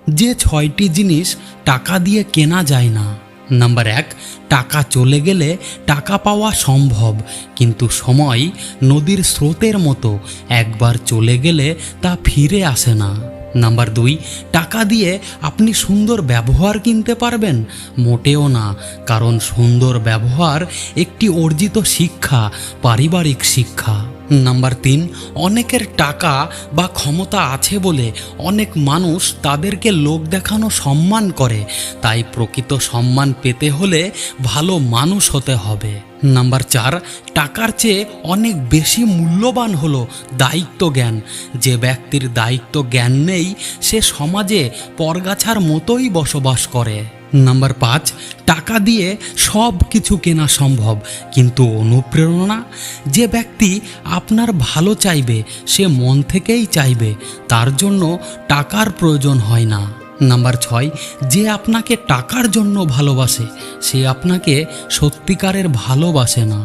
যে 6টি জিনিস টাকা দিয়ে কেনা যায় না। নাম্বার 1, টাকা চলে গেলে টাকা পাওয়া সম্ভব, কিন্তু সময় নদীর স্রোতের মতো, একবার চলে গেলে তা ফিরে আসে না। নাম্বার 2, টাকা দিয়ে আপনি সুন্দর ব্যবহার কিনতে পারবেন? মোটেও না, কারণ সুন্দর ব্যবহার একটি অর্জিত শিক্ষা, পারিবারিক শিক্ষা। নাম্বার 3, অনেকের টাকা বা ক্ষমতা আছে বলে অনেক মানুষ তাদেরকে লোক দেখানো সম্মান করে, তাই প্রকৃত সম্মান পেতে হলে ভালো মানুষ হতে হবে। নাম্বার 4, টাকার চেয়ে অনেক বেশি মূল্যবান হলো দায়িত্ব জ্ঞান। যে ব্যক্তির দায়িত্ব জ্ঞান নেই সে সমাজে পরগাছার মতোই বসবাস করে। নাম্বার 5, টাকা দিয়ে সব কিছু কেনা সম্ভব, কিন্তু অনুপ্রেরণা? যে ব্যক্তি আপনার ভালো চাইবে সে মন থেকেই চাইবে, তার জন্য টাকার প্রয়োজন হয় না। নাম্বার 6, যে আপনাকে টাকার জন্য ভালোবাসে সে আপনাকে সত্যিকারের ভালোবাসে না।